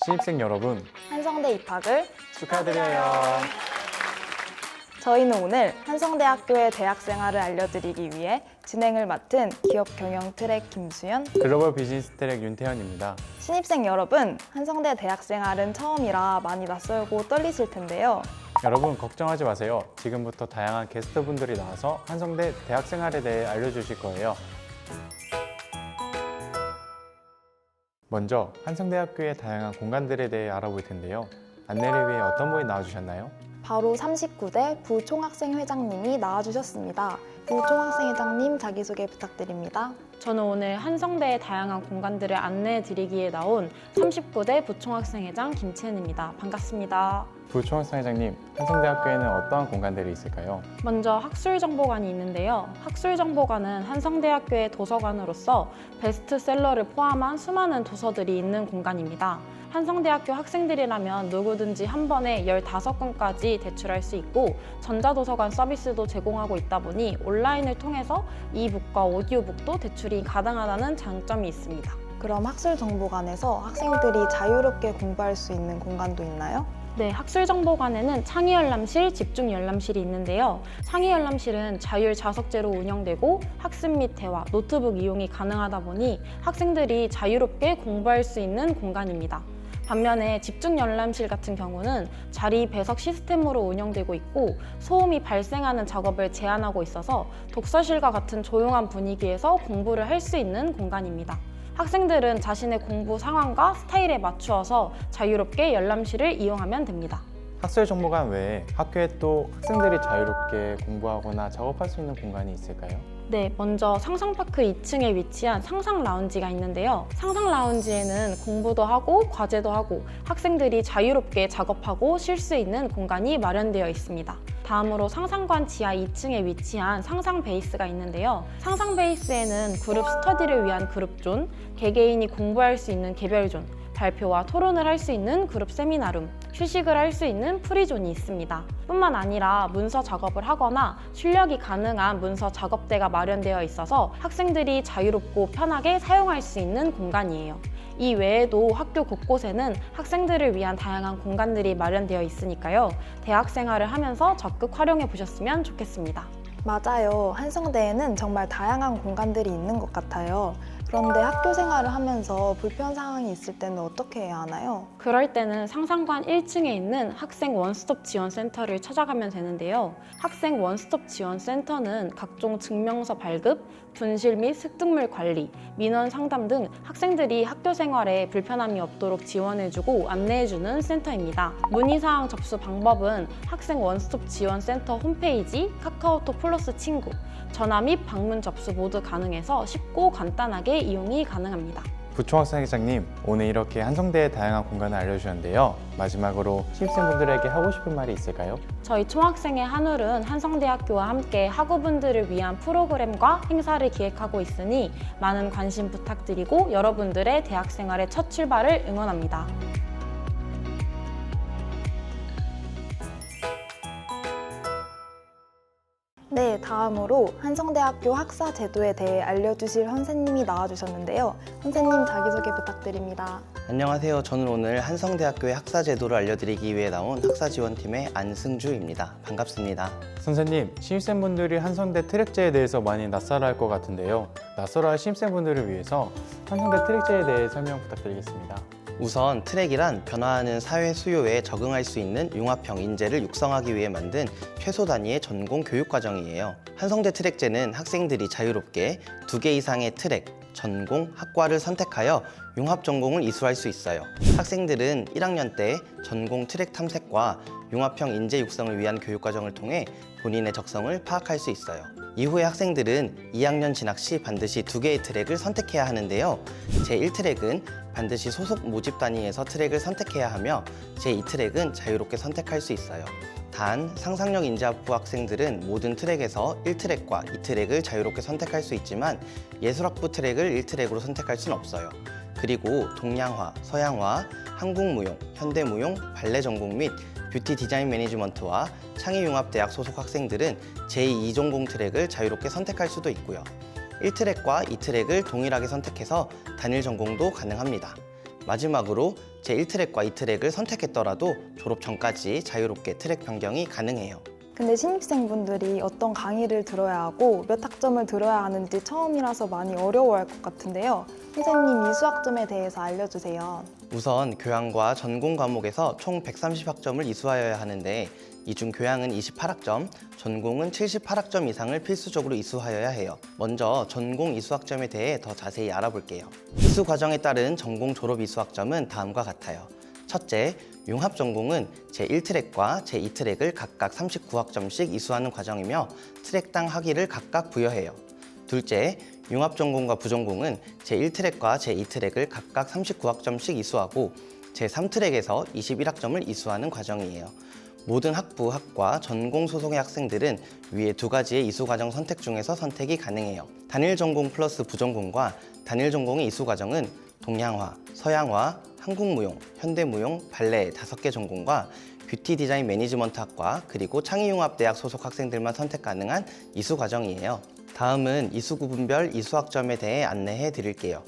신입생 여러분, 한성대 입학을 축하드려요. 저희는 오늘 한성대학교의 대학생활을 알려드리기 위해 진행을 맡은 기업경영 트랙 김수연, 글로벌 비즈니스 트랙 윤태현입니다. 신입생 여러분, 한성대 대학생활은 처음이라 많이 낯설고 떨리실 텐데요. 여러분 걱정하지 마세요. 지금부터 다양한 게스트분들이 나와서 한성대 대학생활에 대해 알려주실 거예요. 먼저 한성대학교의 다양한 공간들에 대해 알아볼 텐데요. 안내를 위해 어떤 분이 나와주셨나요? 바로 39대 부총학생회장님이 나와주셨습니다. 부총학생회장님 자기소개 부탁드립니다. 저는 오늘 한성대의 다양한 공간들을 안내해 드리기에 나온 39대 부총학생회장 김채은입니다. 반갑습니다. 부총학생회장님, 한성대학교에는 어떠한 공간들이 있을까요? 먼저 학술정보관이 있는데요. 학술정보관은 한성대학교의 도서관으로서 베스트셀러를 포함한 수많은 도서들이 있는 공간입니다. 한성대학교 학생들이라면 누구든지 한 번에 15권까지 대출할 수 있고 전자도서관 서비스도 제공하고 있다 보니 온라인을 통해서 이북과 오디오북도 대출이 가능하다는 장점이 있습니다. 그럼 학술정보관에서 학생들이 자유롭게 공부할 수 있는 공간도 있나요? 네, 학술정보관에는 창의열람실, 집중열람실이 있는데요. 창의열람실은 자율자석제로 운영되고 학습 및 대화, 노트북 이용이 가능하다 보니 학생들이 자유롭게 공부할 수 있는 공간입니다. 반면에 집중열람실 같은 경우는 자리 배석 시스템으로 운영되고 있고 소음이 발생하는 작업을 제한하고 있어서 독서실과 같은 조용한 분위기에서 공부를 할 수 있는 공간입니다. 학생들은 자신의 공부 상황과 스타일에 맞추어서 자유롭게 열람실을 이용하면 됩니다. 학술정보관 외에 학교에 또 학생들이 자유롭게 공부하거나 작업할 수 있는 공간이 있을까요? 네, 먼저 상상파크 2층에 위치한 상상라운지가 있는데요. 상상라운지에는 공부도 하고 과제도 하고 학생들이 자유롭게 작업하고 쉴 수 있는 공간이 마련되어 있습니다. 다음으로 상상관 지하 2층에 위치한 상상베이스가 있는데요. 상상베이스에는 그룹 스터디를 위한 그룹존, 개개인이 공부할 수 있는 개별존, 발표와 토론을 할 수 있는 그룹 세미나룸, 휴식을 할 수 있는 프리존이 있습니다. 뿐만 아니라 문서 작업을 하거나 출력이 가능한 문서 작업대가 마련되어 있어서 학생들이 자유롭고 편하게 사용할 수 있는 공간이에요. 이 외에도 학교 곳곳에는 학생들을 위한 다양한 공간들이 마련되어 있으니까요. 대학 생활을 하면서 적극 활용해 보셨으면 좋겠습니다. 맞아요. 한성대에는 정말 다양한 공간들이 있는 것 같아요. 그런데 학교 생활을 하면서 불편 상황이 있을 때는 어떻게 해야 하나요? 그럴 때는 상상관 1층에 있는 학생 원스톱 지원센터를 찾아가면 되는데요. 학생 원스톱 지원센터는 각종 증명서 발급, 분실 및 습득물 관리, 민원 상담 등 학생들이 학교 생활에 불편함이 없도록 지원해주고 안내해주는 센터입니다. 문의사항 접수 방법은 학생 원스톱 지원센터 홈페이지, 카카오톡 플러스 친구, 전화 및 방문 접수 모두 가능해서 쉽고 간단하게 이용이 가능합니다. 부총학생회장님, 오늘 이렇게 한성대의 다양한 공간을 알려주셨는데요. 마지막으로 신입생분들에게 하고 싶은 말이 있을까요? 저희 총학생회 한울은 한성대학교와 함께 학우분들을 위한 프로그램과 행사를 기획하고 있으니 많은 관심 부탁드리고 여러분들의 대학생활의 첫 출발을 응원합니다. 네, 다음으로 한성대학교 학사 제도에 대해 알려주실 선생님이 나와주셨는데요. 선생님 자기소개 부탁드립니다. 안녕하세요. 저는 오늘 한성대학교의 학사제도를 알려드리기 위해 나온 학사지원팀의 안승주입니다. 반갑습니다. 선생님, 신입생분들이 한성대 트랙제에 대해서 많이 낯설어할 것 같은데요. 낯설어할 신입생분들을 위해서 한성대 트랙제에 대해 설명 부탁드리겠습니다. 우선 트랙이란 변화하는 사회 수요에 적응할 수 있는 융합형 인재를 육성하기 위해 만든 최소 단위의 전공 교육과정이에요. 한성대 트랙제는 학생들이 자유롭게 2개 이상의 트랙, 전공, 학과를 선택하여 융합 전공을 이수할 수 있어요. 학생들은 1학년 때 전공 트랙 탐색과 융합형 인재 육성을 위한 교육과정을 통해 본인의 적성을 파악할 수 있어요. 이후에 학생들은 2학년 진학 시 반드시 2개의 트랙을 선택해야 하는데요. 제1트랙은 반드시 소속 모집 단위에서 트랙을 선택해야 하며 제2트랙은 자유롭게 선택할 수 있어요. 단, 상상력 인재학부 학생들은 모든 트랙에서 1트랙과 2트랙을 자유롭게 선택할 수 있지만 예술학부 트랙을 1트랙으로 선택할 수는 없어요. 그리고 동양화, 서양화, 한국무용, 현대무용, 발레 전공 및 뷰티 디자인 매니지먼트와 창의융합대학 소속 학생들은 제2 전공 트랙을 자유롭게 선택할 수도 있고요. 1트랙과 2트랙을 동일하게 선택해서 단일 전공도 가능합니다. 마지막으로 제1트랙과 2트랙을 선택했더라도 졸업 전까지 자유롭게 트랙 변경이 가능해요. 근데 신입생분들이 어떤 강의를 들어야 하고 몇 학점을 들어야 하는지 처음이라서 많이 어려워할 것 같은데요. 선생님, 이 수학점에 대해서 알려주세요. 우선 교양과 전공 과목에서 총 130학점을 이수하여야 하는데 이 중 교양은 28학점, 전공은 78학점 이상을 필수적으로 이수하여야 해요. 먼저 전공 이수학점에 대해 더 자세히 알아볼게요. 이수 과정에 따른 전공 졸업 이수학점은 다음과 같아요. 첫째, 융합전공은 제1트랙과 제2트랙을 각각 39학점씩 이수하는 과정이며 트랙당 학위를 각각 부여해요. 둘째, 융합전공과 부전공은 제1트랙과 제2트랙을 각각 39학점씩 이수하고 제3트랙에서 21학점을 이수하는 과정이에요. 모든 학부, 학과, 전공 소속의 학생들은 위에 두 가지의 이수 과정 선택 중에서 선택이 가능해요. 단일 전공 플러스 부전공과 단일 전공의 이수 과정은 동양화, 서양화, 한국무용, 현대무용, 발레 5개 전공과 뷰티 디자인 매니지먼트 학과 그리고 창의융합대학 소속 학생들만 선택 가능한 이수 과정이에요. 다음은 이수 구분별 이수학점에 대해 안내해 드릴게요.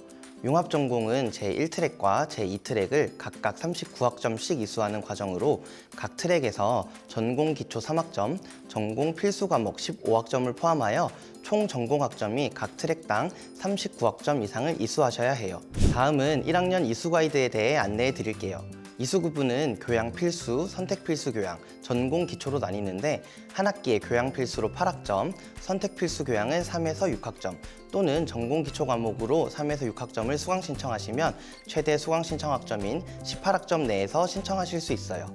융합전공은 제1트랙과 제2트랙을 각각 39학점씩 이수하는 과정으로 각 트랙에서 전공 기초 3학점, 전공 필수 과목 15학점을 포함하여 총 전공학점이 각 트랙당 39학점 이상을 이수하셔야 해요. 다음은 1학년 이수 가이드에 대해 안내해 드릴게요. 이수 구분은 교양 필수, 선택 필수 교양, 전공 기초로 나뉘는데 한 학기에 교양 필수로 8학점, 선택 필수 교양은 3에서 6학점 또는 전공 기초 과목으로 3에서 6학점을 수강 신청하시면 최대 수강 신청 학점인 18학점 내에서 신청하실 수 있어요.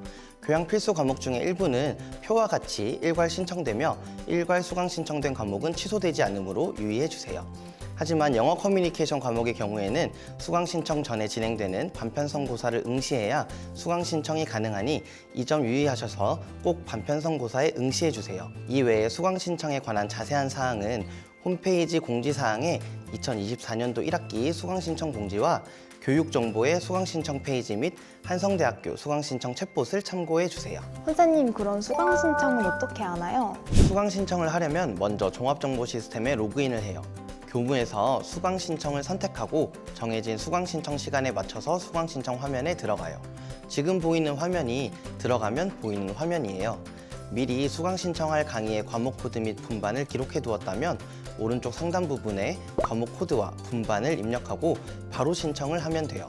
교양 필수 과목 중에 일부는 표와 같이 일괄 신청되며 일괄 수강 신청된 과목은 취소되지 않으므로 유의해 주세요. 하지만 영어 커뮤니케이션 과목의 경우에는 수강 신청 전에 진행되는 반편성고사를 응시해야 수강 신청이 가능하니 이 점 유의하셔서 꼭 반편성고사에 응시해 주세요. 이외에 수강 신청에 관한 자세한 사항은 홈페이지 공지사항에 2024년도 1학기 수강 신청 공지와 교육정보의 수강 신청 페이지 및 한성대학교 수강 신청 챗봇을 참고해 주세요. 선생님, 그런 수강 신청은 어떻게 하나요? 수강 신청을 하려면 먼저 종합정보 시스템에 로그인을 해요. 교무에서 수강 신청을 선택하고 정해진 수강 신청 시간에 맞춰서 수강 신청 화면에 들어가요. 지금 보이는 화면이 들어가면 보이는 화면이에요. 미리 수강 신청할 강의의 과목 코드 및 분반을 기록해 두었다면 오른쪽 상단 부분에 과목 코드와 분반을 입력하고 바로 신청을 하면 돼요.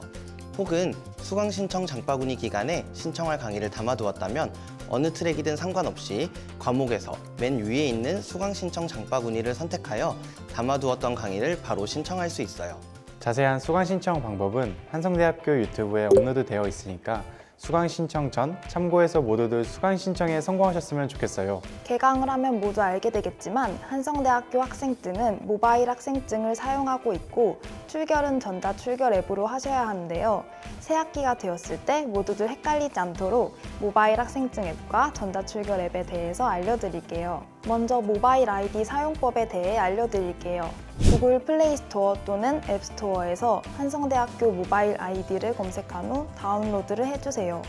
혹은 수강 신청 장바구니 기간에 신청할 강의를 담아두었다면 어느 트랙이든 상관없이 과목에서 맨 위에 있는 수강 신청 장바구니를 선택하여 담아두었던 강의를 바로 신청할 수 있어요. 자세한 수강 신청 방법은 한성대학교 유튜브에 업로드되어 있으니까 수강 신청 전 참고해서 모두들 수강 신청에 성공하셨으면 좋겠어요. 개강을 하면 모두 알게 되겠지만 한성대학교 학생증은 모바일 학생증을 사용하고 있고 출결은 전자출결 앱으로 하셔야 하는데요. 새 학기가 되었을 때 모두들 헷갈리지 않도록 모바일 학생증 앱과 전자출결 앱에 대해서 알려드릴게요. 먼저 모바일 아이디 사용법에 대해 알려드릴게요. 구글 플레이 스토어 또는 앱 스토어에서 한성대학교 모바일 아이디를 검색한 후 다운로드를 해주세요.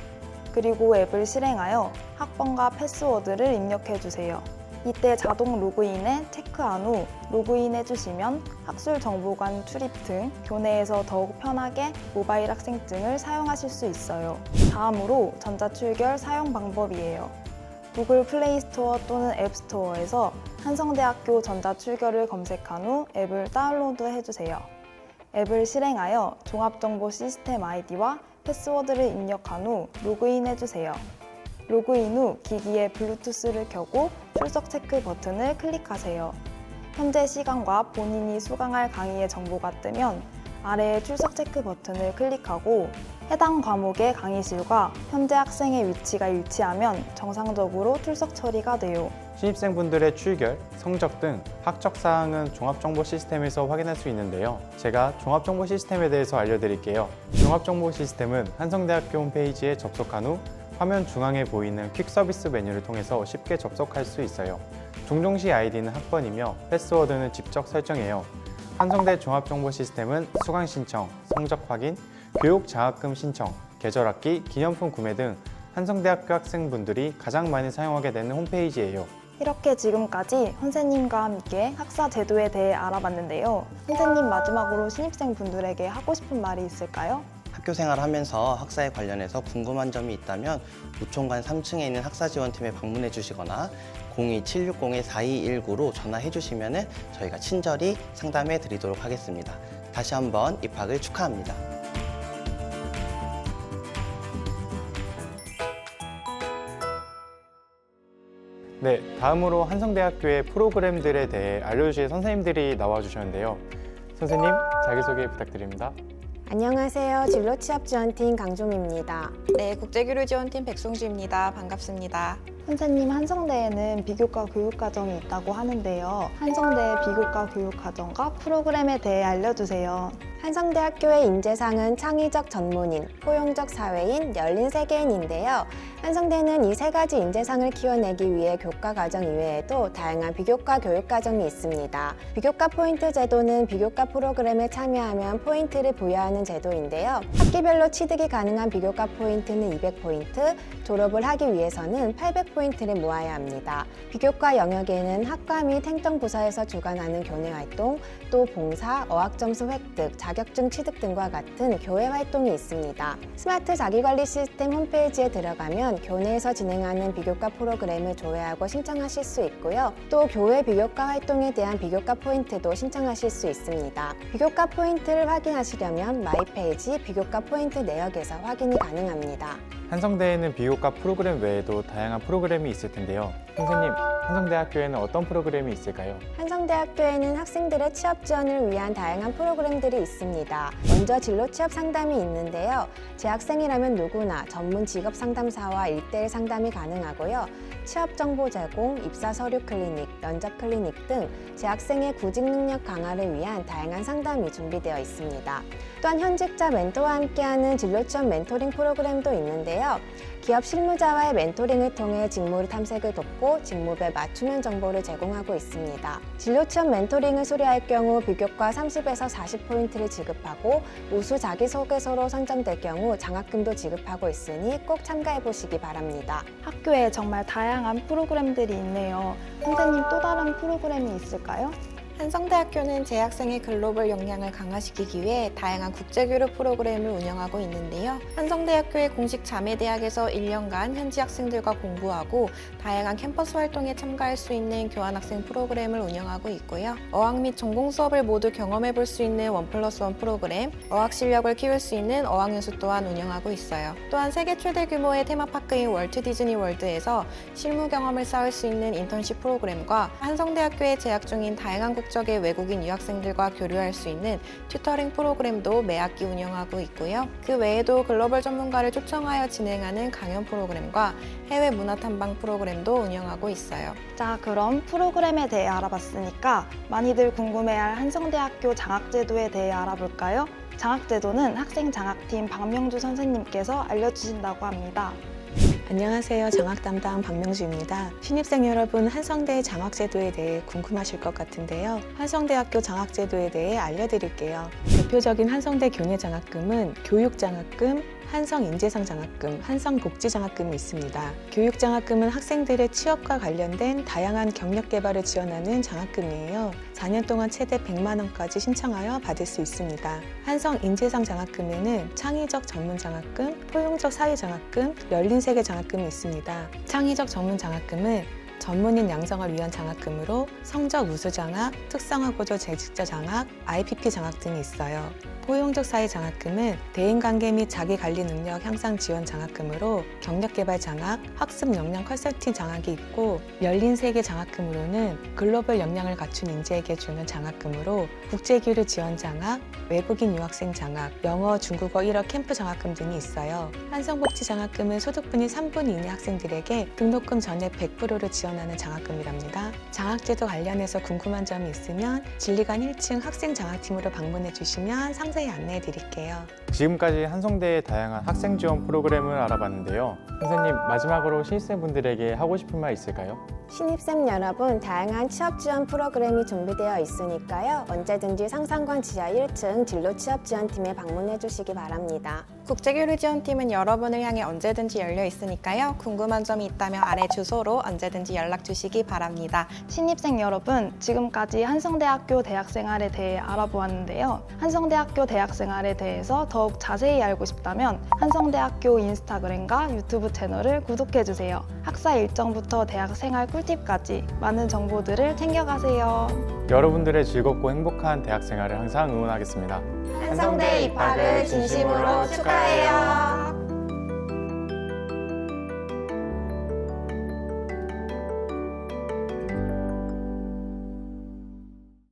그리고 앱을 실행하여 학번과 패스워드를 입력해주세요. 이때 자동 로그인에 체크한 후 로그인해주시면 학술정보관 출입 등 교내에서 더욱 편하게 모바일 학생증을 사용하실 수 있어요. 다음으로 전자출결 사용 방법이에요. 구글 플레이 스토어 또는 앱 스토어에서 한성대학교 전자출결을 검색한 후 앱을 다운로드 해주세요. 앱을 실행하여 종합정보 시스템 아이디와 패스워드를 입력한 후 로그인 해주세요. 로그인 후 기기에 블루투스를 켜고 출석 체크 버튼을 클릭하세요. 현재 시간과 본인이 수강할 강의의 정보가 뜨면 아래의 출석 체크 버튼을 클릭하고 해당 과목의 강의실과 현재 학생의 위치가 일치하면 정상적으로 출석 처리가 돼요. 신입생분들의 출결, 성적 등 학적 사항은 종합정보 시스템에서 확인할 수 있는데요. 제가 종합정보 시스템에 대해서 알려드릴게요. 종합정보 시스템은 한성대학교 홈페이지에 접속한 후 화면 중앙에 보이는 퀵 서비스 메뉴를 통해서 쉽게 접속할 수 있어요. 종종시 아이디는 학번이며 패스워드는 직접 설정해요. 한성대 종합정보 시스템은 수강 신청, 성적 확인, 교육 장학금 신청, 계절학기, 기념품 구매 등 한성대학교 학생분들이 가장 많이 사용하게 되는 홈페이지예요. 이렇게 지금까지 선생님과 함께 학사 제도에 대해 알아봤는데요. 선생님, 마지막으로 신입생 분들에게 하고 싶은 말이 있을까요? 학교 생활하면서 학사에 관련해서 궁금한 점이 있다면 노총관 3층에 있는 학사지원팀에 방문해 주시거나 02760-4219로 전화해 주시면 저희가 친절히 상담해 드리도록 하겠습니다. 다시 한번 입학을 축하합니다. 네, 다음으로 한성대학교의 프로그램들에 대해 알려주실 선생님들이 나와주셨는데요. 선생님, 자기소개 부탁드립니다. 안녕하세요. 진로취업지원팀 강종입니다. 네, 국제교류지원팀 백송주입니다. 반갑습니다. 선생님, 한성대에는 비교과 교육과정이 있다고 하는데요. 한성대의 비교과 교육과정과 프로그램에 대해 알려주세요. 한성대학교의 인재상은 창의적 전문인, 포용적 사회인, 열린 세계인인데요. 한성대는 이 세 가지 인재상을 키워내기 위해 교과 과정 이외에도 다양한 비교과 교육 과정이 있습니다. 비교과 포인트 제도는 비교과 프로그램에 참여하면 포인트를 부여하는 제도인데요. 학기별로 취득이 가능한 비교과 포인트는 200포인트, 졸업을 하기 위해서는 800포인트를 모아야 합니다. 비교과 영역에는 학과 및 행정부서에서 주관하는 교내 활동, 또 봉사, 어학점수 획득, 자격증 취득 등과 같은 교외 활동이 있습니다. 스마트 자기관리 시스템 홈페이지에 들어가면 교내에서 진행하는 비교과 프로그램을 조회하고 신청하실 수 있고요. 또 교외 비교과 활동에 대한 비교과 포인트도 신청하실 수 있습니다. 비교과 포인트를 확인하시려면 마이페이지 비교과 포인트 내역에서 확인이 가능합니다. 한성대에는 비교과 프로그램 외에도 다양한 프로그램이 있을 텐데요. 선생님, 한성대학교에는 어떤 프로그램이 있을까요? 한성대학교에는 학생들의 취업 지원을 위한 다양한 프로그램들이 있습니다. 먼저 진로 취업 상담이 있는데요. 재학생이라면 누구나 전문 직업 상담사와 1:1 상담이 가능하고요. 취업 정보 제공, 입사 서류 클리닉, 면접 클리닉 등 재학생의 구직 능력 강화를 위한 다양한 상담이 준비되어 있습니다. 또한 현직자 멘토와 함께하는 진로 취업 멘토링 프로그램도 있는데요. 기업 실무자와의 멘토링을 통해 직무 탐색을 돕고 직무별 맞춤형 정보를 제공하고 있습니다. 진로 취업 멘토링을 수료할 경우 비교과 30에서 40포인트를 지급하고 우수 자기소개서로 선정될 경우 장학금도 지급하고 있으니 꼭 참가해 보시기 바랍니다. 학교에 정말 다양한 프로그램들이 있네요. 선생님, 또 다른 프로그램이 있을까요? 한성대학교는 재학생의 글로벌 역량을 강화시키기 위해 다양한 국제교류 프로그램을 운영하고 있는데요. 한성대학교의 공식 자매대학에서 1년간 현지 학생들과 공부하고 다양한 캠퍼스 활동에 참가할 수 있는 교환학생 프로그램을 운영하고 있고요. 어학 및 전공 수업을 모두 경험해 볼 수 있는 1+1 프로그램, 어학 실력을 키울 수 있는 어학연수 또한 운영하고 있어요. 또한 세계 최대 규모의 테마파크인 월트 디즈니 월드에서 실무 경험을 쌓을 수 있는 인턴십 프로그램과 한성대학교에 재학 중인 다양한 국적의 외국인 유학생들과 교류할 수 있는 튜터링 프로그램도 매 학기 운영하고 있고요. 그 외에도 글로벌 전문가를 초청하여 진행하는 강연 프로그램과 해외 문화 탐방 프로그램도 운영하고 있어요. 자, 그럼 프로그램에 대해 알아봤으니까 많이들 궁금해할 한성대학교 장학제도에 대해 알아볼까요? 장학제도는 학생장학팀 박명주 선생님께서 알려주신다고 합니다. 안녕하세요. 장학 담당 박명주입니다. 신입생 여러분, 한성대 장학제도에 대해 궁금하실 것 같은데요. 한성대학교 장학제도에 대해 알려드릴게요. 대표적인 한성대 교내 장학금은 교육장학금, 한성인재상 장학금, 한성복지장학금이 있습니다. 교육장학금은 학생들의 취업과 관련된 다양한 경력 개발을 지원하는 장학금이에요. 4년 동안 최대 100만 원까지 신청하여 받을 수 있습니다. 한성인재상 장학금에는 창의적 전문 장학금, 포용적 사회 장학금, 열린 세계 장학금이 있습니다. 창의적 전문 장학금은 전문인 양성을 위한 장학금으로 성적 우수 장학, 특성화고조 재직자 장학, IPP 장학 등이 있어요. 포용적 사회 장학금은 대인관계 및 자기관리 능력 향상 지원 장학금으로 경력개발 장학, 학습 역량 컨설팅 장학이 있고, 열린 세계 장학금으로는 글로벌 역량을 갖춘 인재에게 주는 장학금으로 국제교류 지원 장학, 외국인 유학생 장학, 영어, 중국어 1어 캠프 장학금 등이 있어요. 한성복지 장학금은 소득분이 3분 이내 학생들에게 등록금 전액 100%를 지원하는 장학금이랍니다. 장학제도 관련해서 궁금한 점이 있으면 진리관 1층 학생장학팀으로 방문해 주시면 상세히 안내해 드릴게요. 지금까지 한성대의 다양한 학생 지원 프로그램을 알아봤는데요. 선생님, 마지막으로 신입생분들에게 하고 싶은 말 있을까요? 신입생 여러분, 다양한 취업 지원 프로그램이 준비되어 있으니까요. 언제든지 상상관 지하 1층 진로 취업 지원팀에 방문해 주시기 바랍니다. 국제교류 지원팀은 여러분을 향해 언제든지 열려 있으니까요. 궁금한 점이 있다면 아래 주소로 언제든지 연락 주시기 바랍니다. 신입생 여러분, 지금까지 한성대학교 대학생활에 대해 알아보았는데요. 한성대학교 대학생활에 대해서 더욱 자세히 알고 싶다면 한성대학교 인스타그램과 유튜브 채널을 구독해주세요. 학사 일정부터 대학생활 꿀팁까지 많은 정보들을 챙겨가세요. 여러분들의 즐겁고 행복한 대학생활을 항상 응원하겠습니다. 한성대 입학을 진심으로 축하해요.